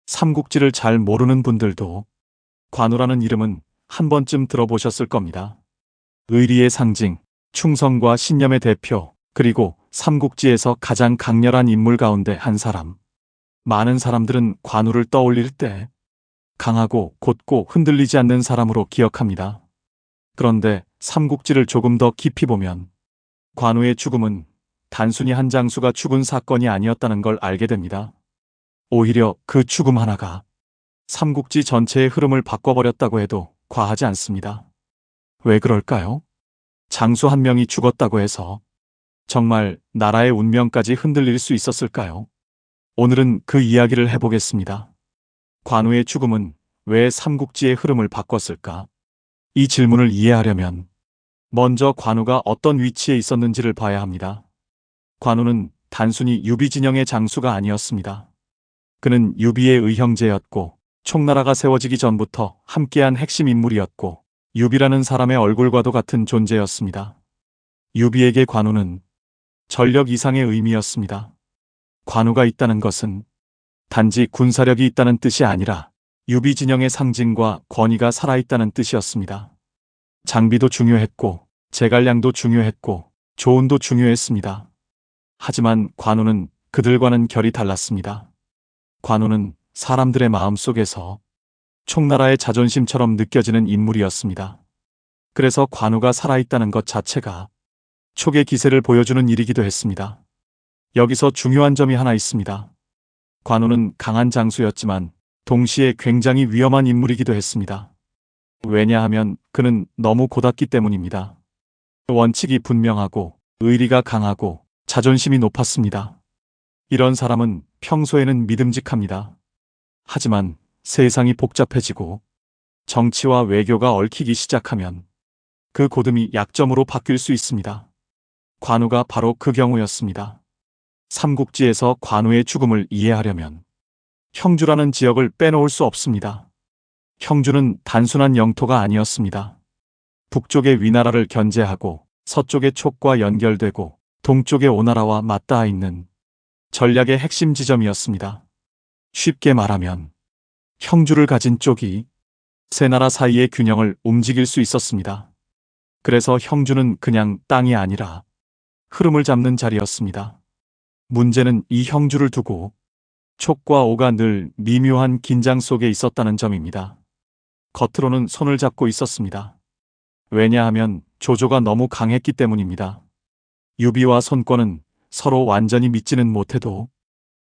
삼국지를 잘 모르는 분들도 관우라는 이름은 한 번쯤 들어보셨을 겁니다. 의리의 상징, 충성과 신념의 대표, 그리고 삼국지에서 가장 강렬한 인물 가운데 한 사람. 많은 사람들은 관우를 떠올릴 때 강하고 곧고 흔들리지 않는 사람으로 기억합니다. 그런데 삼국지를 조금 더 깊이 보면 관우의 죽음은 단순히 한 장수가 죽은 사건이 아니었다는 걸 알게 됩니다. 오히려 그 죽음 하나가 삼국지 전체의 흐름을 바꿔버렸다고 해도 과하지 않습니다. 왜 그럴까요? 장수 한 명이 죽었다고 해서 정말 나라의 운명까지 흔들릴 수 있었을까요? 오늘은 그 이야기를 해보겠습니다. 관우의 죽음은 왜 삼국지의 흐름을 바꿨을까? 이 질문을 이해하려면 먼저 관우가 어떤 위치에 있었는지를 봐야 합니다. 관우는 단순히 유비 진영의 장수가 아니었습니다. 그는 유비의 의형제였고 총나라가 세워지기 전부터 함께한 핵심 인물이었고 유비라는 사람의 얼굴과도 같은 존재였습니다. 유비에게 관우는 전력 이상의 의미였습니다. 관우가 있다는 것은 단지 군사력이 있다는 뜻이 아니라 유비 진영의 상징과 권위가 살아있다는 뜻이었습니다. 장비도 중요했고 제갈량도 중요했고 조은도 중요했습니다. 하지만 관우는 그들과는 결이 달랐습니다. 관우는 사람들의 마음속에서 총나라의 자존심처럼 느껴지는 인물이었습니다. 그래서 관우가 살아있다는 것 자체가 촉의 기세를 보여주는 일이기도 했습니다. 여기서 중요한 점이 하나 있습니다. 관우는 강한 장수였지만 동시에 굉장히 위험한 인물이기도 했습니다. 왜냐하면 그는 너무 고닫기 때문입니다. 원칙이 분명하고 의리가 강하고 자존심이 높았습니다. 이런 사람은 평소에는 믿음직합니다. 하지만 세상이 복잡해지고 정치와 외교가 얽히기 시작하면 그 고듬이 약점으로 바뀔 수 있습니다. 관우가 바로 그 경우였습니다. 삼국지에서 관우의 죽음을 이해하려면 형주라는 지역을 빼놓을 수 없습니다. 형주는 단순한 영토가 아니었습니다. 북쪽의 위나라를 견제하고 서쪽의 촉과 연결되고 동쪽의 오나라와 맞닿아 있는 전략의 핵심 지점이었습니다. 쉽게 말하면 형주를 가진 쪽이 세 나라 사이의 균형을 움직일 수 있었습니다. 그래서 형주는 그냥 땅이 아니라 흐름을 잡는 자리였습니다. 문제는 이 형주를 두고 촉과 오가 늘 미묘한 긴장 속에 있었다는 점입니다. 겉으로는 손을 잡고 있었습니다. 왜냐하면 조조가 너무 강했기 때문입니다. 유비와 손권은 서로 완전히 믿지는 못해도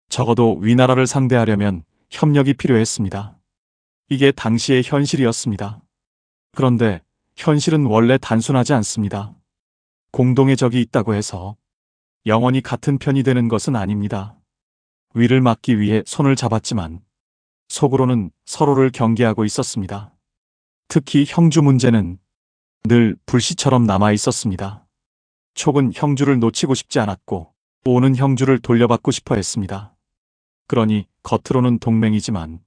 적어도 위나라를 상대하려면 협력이 필요했습니다. 이게 당시의 현실이었습니다. 그런데 현실은 원래 단순하지 않습니다. 공동의 적이 있다고 해서 영원히 같은 편이 되는 것은 아닙니다. 위를 막기 위해 손을 잡았지만 속으로는 서로를 경계하고 있었습니다. 특히 형주 문제는 늘 불씨처럼 남아 있었습니다. 촉은 형주를 놓치고 싶지 않았고 오는 형주를 돌려받고 싶어 했습니다. 그러니 겉으로는 동맹이지만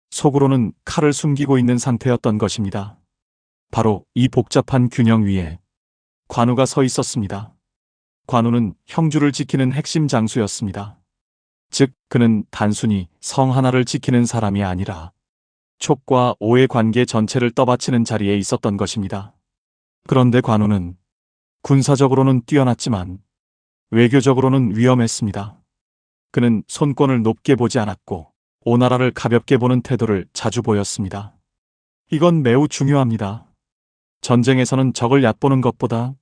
속으로는 칼을 숨기고 있는 상태였던 것입니다. 바로 이 복잡한 균형 위에 관우가 서 있었습니다. 관우는 형주를 지키는 핵심 장수였습니다. 즉, 그는 단순히 성 하나를 지키는 사람이 아니라 촉과 오의 관계 전체를 떠받치는 자리에 있었던 것입니다. 그런데 관우는 군사적으로는 뛰어났지만 외교적으로는 위험했습니다. 그는 손권을 높게 보지 않았고 오나라를 가볍게 보는 태도를 자주 보였습니다. 이건 매우 중요합니다. 전쟁에서는 적을 얕보는 것보다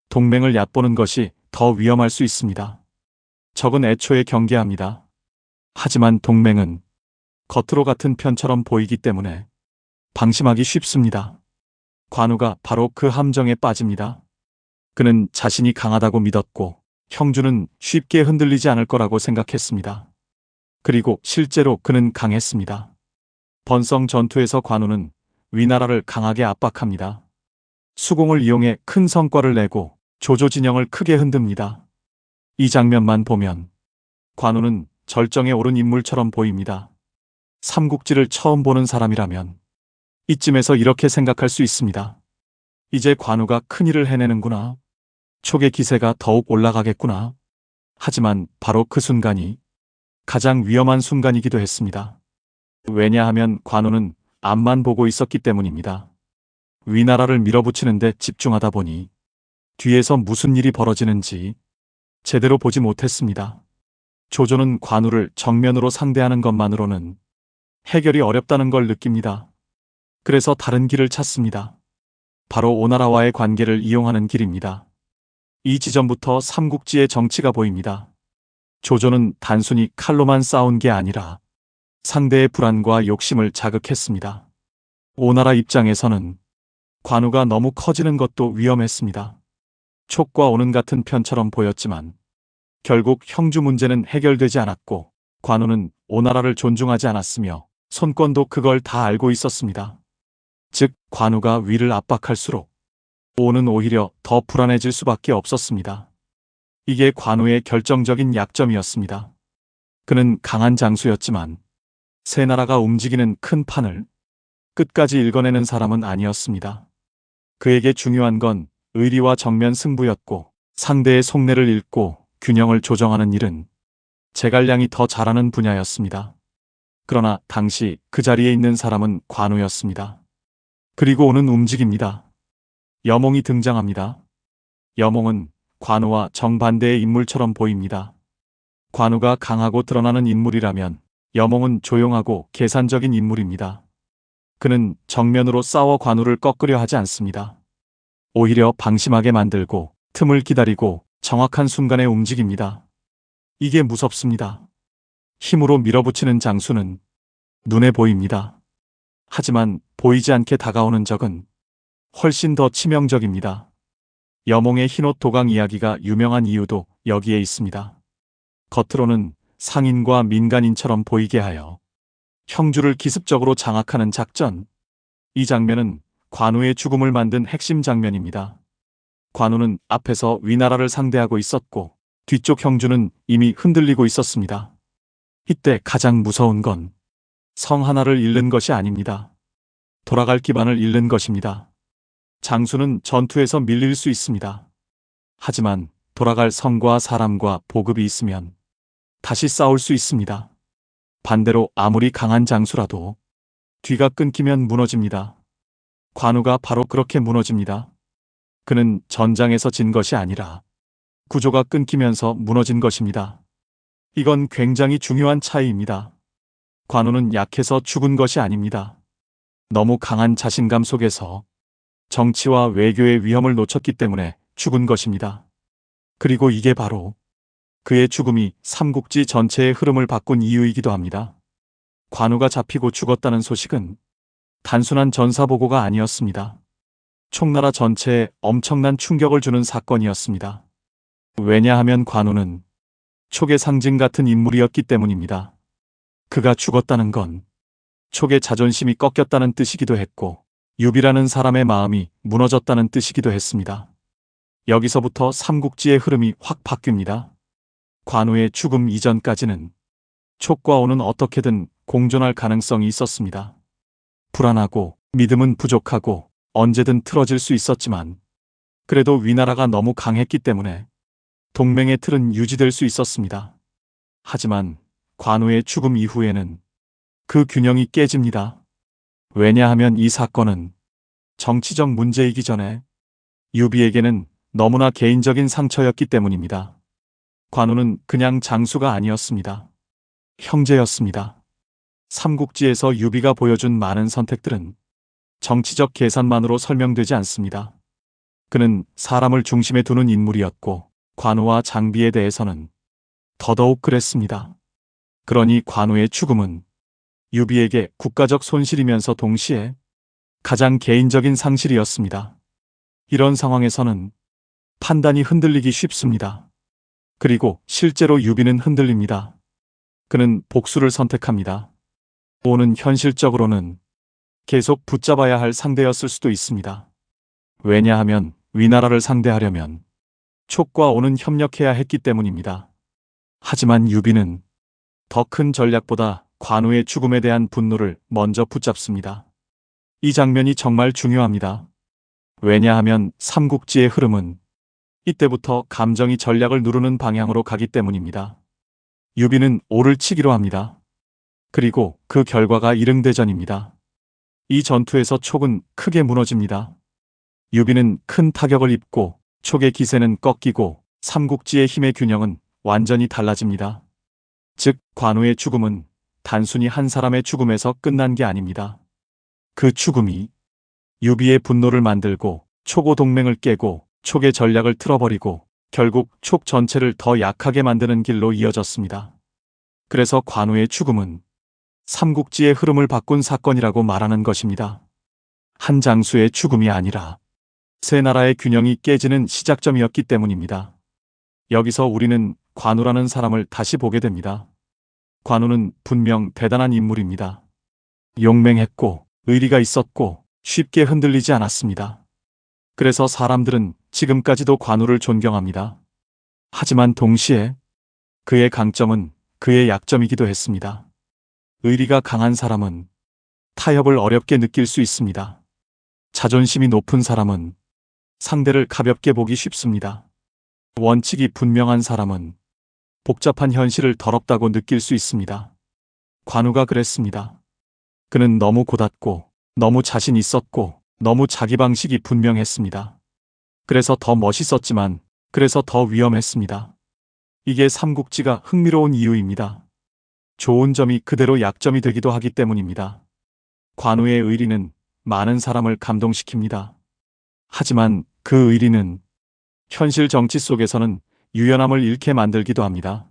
동맹을 얕보는 것이 더 위험할 수 있습니다. 적은 애초에 경계합니다. 하지만 동맹은 겉으로 같은 편처럼 보이기 때문에 방심하기 쉽습니다. 관우가 바로 그 함정에 빠집니다. 그는 자신이 강하다고 믿었고 형주는 쉽게 흔들리지 않을 거라고 생각했습니다. 그리고 실제로 그는 강했습니다. 번성 전투에서 관우는 위나라를 강하게 압박합니다. 수공을 이용해 큰 성과를 내고 조조 진영을 크게 흔듭니다. 이 장면만 보면 관우는 절정에 오른 인물처럼 보입니다. 삼국지를 처음 보는 사람이라면 이쯤에서 이렇게 생각할 수 있습니다. 이제 관우가 큰일을 해내는구나. 촉의 기세가 더욱 올라가겠구나. 하지만 바로 그 순간이 가장 위험한 순간이기도 했습니다. 왜냐하면 관우는 앞만 보고 있었기 때문입니다. 위나라를 밀어붙이는데 집중하다 보니 뒤에서 무슨 일이 벌어지는지 제대로 보지 못했습니다. 조조는 관우를 정면으로 상대하는 것만으로는 해결이 어렵다는 걸 느낍니다. 그래서 다른 길을 찾습니다. 바로 오나라와의 관계를 이용하는 길입니다. 이 지점부터 삼국지의 정치가 보입니다. 조조는 단순히 칼로만 싸운 게 아니라 상대의 불안과 욕심을 자극했습니다. 오나라 입장에서는 관우가 너무 커지는 것도 위험했습니다. 촉과 오는 같은 편처럼 보였지만 결국 형주 문제는 해결되지 않았고 관우는 오나라를 존중하지 않았으며 손권도 그걸 다 알고 있었습니다. 즉 관우가 위를 압박할수록 오는 오히려 더 불안해질 수밖에 없었습니다. 이게 관우의 결정적인 약점이었습니다. 그는 강한 장수였지만 세 나라가 움직이는 큰 판을 끝까지 읽어내는 사람은 아니었습니다. 그에게 중요한 건 의리와 정면 승부였고 상대의 속내를 읽고 균형을 조정하는 일은 제갈량이 더 잘하는 분야였습니다. 그러나 당시 그 자리에 있는 사람은 관우였습니다. 그리고 오는 움직입니다. 여몽이 등장합니다. 여몽은 관우와 정반대의 인물처럼 보입니다. 관우가 강하고 드러나는 인물이라면 여몽은 조용하고 계산적인 인물입니다. 그는 정면으로 싸워 관우를 꺾으려 하지 않습니다. 오히려 방심하게 만들고 틈을 기다리고 정확한 순간에 움직입니다. 이게 무섭습니다. 힘으로 밀어붙이는 장수는 눈에 보입니다. 하지만 보이지 않게 다가오는 적은 훨씬 더 치명적입니다. 여몽의 흰옷 도강 이야기가 유명한 이유도 여기에 있습니다. 겉으로는 상인과 민간인처럼 보이게 하여 형주를 기습적으로 장악하는 작전. 이 장면은 관우의 죽음을 만든 핵심 장면입니다. 관우는 앞에서 위나라를 상대하고 있었고 뒤쪽 형주는 이미 흔들리고 있었습니다. 이때 가장 무서운 건 성 하나를 잃는 것이 아닙니다. 돌아갈 기반을 잃는 것입니다. 장수는 전투에서 밀릴 수 있습니다. 하지만 돌아갈 성과 사람과 보급이 있으면 다시 싸울 수 있습니다. 반대로 아무리 강한 장수라도 뒤가 끊기면 무너집니다. 관우가 바로 그렇게 무너집니다. 그는 전장에서 진 것이 아니라 구조가 끊기면서 무너진 것입니다. 이건 굉장히 중요한 차이입니다. 관우는 약해서 죽은 것이 아닙니다. 너무 강한 자신감 속에서 정치와 외교의 위험을 놓쳤기 때문에 죽은 것입니다. 그리고 이게 바로 그의 죽음이 삼국지 전체의 흐름을 바꾼 이유이기도 합니다. 관우가 잡히고 죽었다는 소식은 단순한 전사보고가 아니었습니다. 총나라 전체에 엄청난 충격을 주는 사건이었습니다. 왜냐하면 관우는 촉의 상징 같은 인물이었기 때문입니다. 그가 죽었다는 건 촉의 자존심이 꺾였다는 뜻이기도 했고 유비라는 사람의 마음이 무너졌다는 뜻이기도 했습니다. 여기서부터 삼국지의 흐름이 확 바뀝니다. 관우의 죽음 이전까지는 촉과 오는 어떻게든 공존할 가능성이 있었습니다. 불안하고 믿음은 부족하고 언제든 틀어질 수 있었지만 그래도 위나라가 너무 강했기 때문에 동맹의 틀은 유지될 수 있었습니다. 하지만 관우의 죽음 이후에는 그 균형이 깨집니다. 왜냐하면 이 사건은 정치적 문제이기 전에 유비에게는 너무나 개인적인 상처였기 때문입니다. 관우는 그냥 장수가 아니었습니다. 형제였습니다. 삼국지에서 유비가 보여준 많은 선택들은 정치적 계산만으로 설명되지 않습니다. 그는 사람을 중심에 두는 인물이었고 관우와 장비에 대해서는 더더욱 그랬습니다. 그러니 관우의 죽음은 유비에게 국가적 손실이면서 동시에 가장 개인적인 상실이었습니다. 이런 상황에서는 판단이 흔들리기 쉽습니다. 그리고 실제로 유비는 흔들립니다. 그는 복수를 선택합니다. 오는 현실적으로는 계속 붙잡아야 할 상대였을 수도 있습니다. 왜냐하면 위나라를 상대하려면 촉과 오는 협력해야 했기 때문입니다. 하지만 유비는 더 큰 전략보다 관우의 죽음에 대한 분노를 먼저 붙잡습니다. 이 장면이 정말 중요합니다. 왜냐하면 삼국지의 흐름은 이때부터 감정이 전략을 누르는 방향으로 가기 때문입니다. 유비는 오를 치기로 합니다. 그리고 그 결과가 일흥대전입니다. 이 전투에서 촉은 크게 무너집니다. 유비는 큰 타격을 입고 촉의 기세는 꺾이고 삼국지의 힘의 균형은 완전히 달라집니다. 즉, 관우의 죽음은 단순히 한 사람의 죽음에서 끝난 게 아닙니다. 그 죽음이 유비의 분노를 만들고 촉오 동맹을 깨고 촉의 전략을 틀어버리고 결국 촉 전체를 더 약하게 만드는 길로 이어졌습니다. 그래서 관우의 죽음은 삼국지의 흐름을 바꾼 사건이라고 말하는 것입니다. 한 장수의 죽음이 아니라 세 나라의 균형이 깨지는 시작점이었기 때문입니다. 여기서 우리는 관우라는 사람을 다시 보게 됩니다. 관우는 분명 대단한 인물입니다. 용맹했고 의리가 있었고 쉽게 흔들리지 않았습니다. 그래서 사람들은 지금까지도 관우를 존경합니다. 하지만 동시에 그의 강점은 그의 약점이기도 했습니다. 의리가 강한 사람은 타협을 어렵게 느낄 수 있습니다. 자존심이 높은 사람은 상대를 가볍게 보기 쉽습니다. 원칙이 분명한 사람은 복잡한 현실을 더럽다고 느낄 수 있습니다. 관우가 그랬습니다. 그는 너무 고닫고 너무 자신 있었고 너무 자기 방식이 분명했습니다. 그래서 더 멋있었지만 그래서 더 위험했습니다. 이게 삼국지가 흥미로운 이유입니다. 좋은 점이 그대로 약점이 되기도 하기 때문입니다. 관우의 의리는 많은 사람을 감동시킵니다. 하지만 그 의리는 현실 정치 속에서는 유연함을 잃게 만들기도 합니다.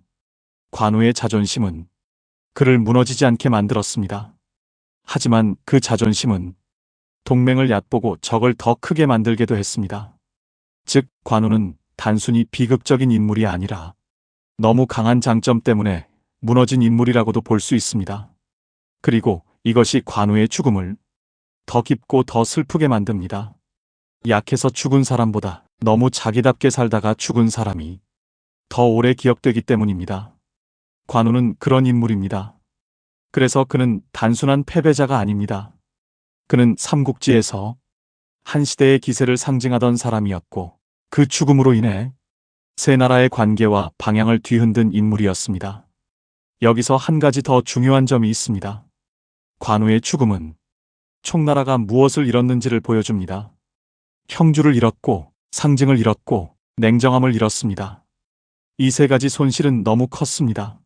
관우의 자존심은 그를 무너지지 않게 만들었습니다. 하지만 그 자존심은 동맹을 얕보고 적을 더 크게 만들게도 했습니다. 즉, 관우는 단순히 비극적인 인물이 아니라 너무 강한 장점 때문에 무너진 인물이라고도 볼 수 있습니다. 그리고 이것이 관우의 죽음을 더 깊고 더 슬프게 만듭니다. 약해서 죽은 사람보다 너무 자기답게 살다가 죽은 사람이 더 오래 기억되기 때문입니다. 관우는 그런 인물입니다. 그래서 그는 단순한 패배자가 아닙니다. 그는 삼국지에서 한 시대의 기세를 상징하던 사람이었고 그 죽음으로 인해 세 나라의 관계와 방향을 뒤흔든 인물이었습니다. 여기서 한 가지 더 중요한 점이 있습니다. 관우의 죽음은 총나라가 무엇을 잃었는지를 보여줍니다. 형주를 잃었고 상징을 잃었고 냉정함을 잃었습니다. 이 세 가지 손실은 너무 컸습니다.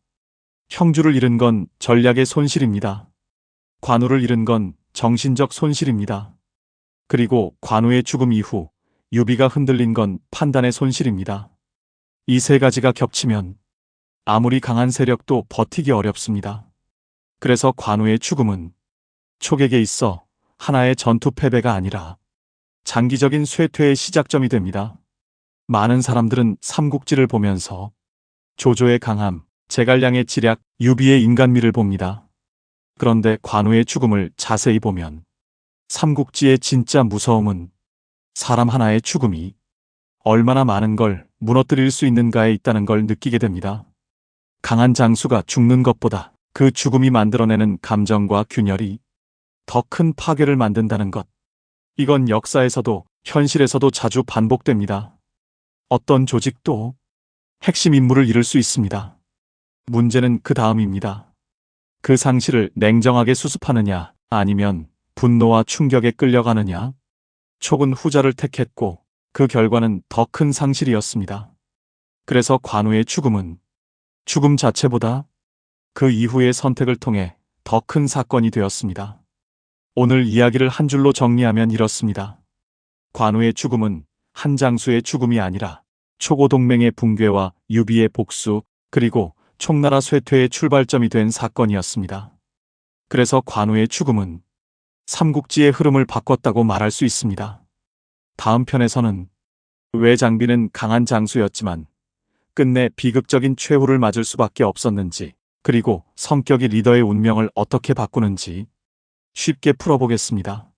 형주를 잃은 건 전략의 손실입니다. 관우를 잃은 건 정신적 손실입니다. 그리고 관우의 죽음 이후 유비가 흔들린 건 판단의 손실입니다. 이 세 가지가 겹치면 아무리 강한 세력도 버티기 어렵습니다. 그래서 관우의 죽음은 촉에게 있어 하나의 전투 패배가 아니라 장기적인 쇠퇴의 시작점이 됩니다. 많은 사람들은 삼국지를 보면서 조조의 강함, 제갈량의 지략, 유비의 인간미를 봅니다. 그런데 관우의 죽음을 자세히 보면 삼국지의 진짜 무서움은 사람 하나의 죽음이 얼마나 많은 걸 무너뜨릴 수 있는가에 있다는 걸 느끼게 됩니다. 강한 장수가 죽는 것보다 그 죽음이 만들어내는 감정과 균열이 더 큰 파괴를 만든다는 것. 이건 역사에서도 현실에서도 자주 반복됩니다. 어떤 조직도 핵심 인물을 잃을 수 있습니다. 문제는 그 다음입니다. 그 상실을 냉정하게 수습하느냐 아니면 분노와 충격에 끌려가느냐. 촉은 후자를 택했고 그 결과는 더 큰 상실이었습니다. 그래서 관우의 죽음은 죽음 자체보다 그 이후의 선택을 통해 더 큰 사건이 되었습니다. 오늘 이야기를 한 줄로 정리하면 이렇습니다. 관우의 죽음은 한 장수의 죽음이 아니라 촉오 동맹의 붕괴와 유비의 복수 그리고 총나라 쇠퇴의 출발점이 된 사건이었습니다. 그래서 관우의 죽음은 삼국지의 흐름을 바꿨다고 말할 수 있습니다. 다음 편에서는 왜 장비는 강한 장수였지만 끝내 비극적인 최후를 맞을 수밖에 없었는지 그리고 성격이 리더의 운명을 어떻게 바꾸는지 쉽게 풀어보겠습니다.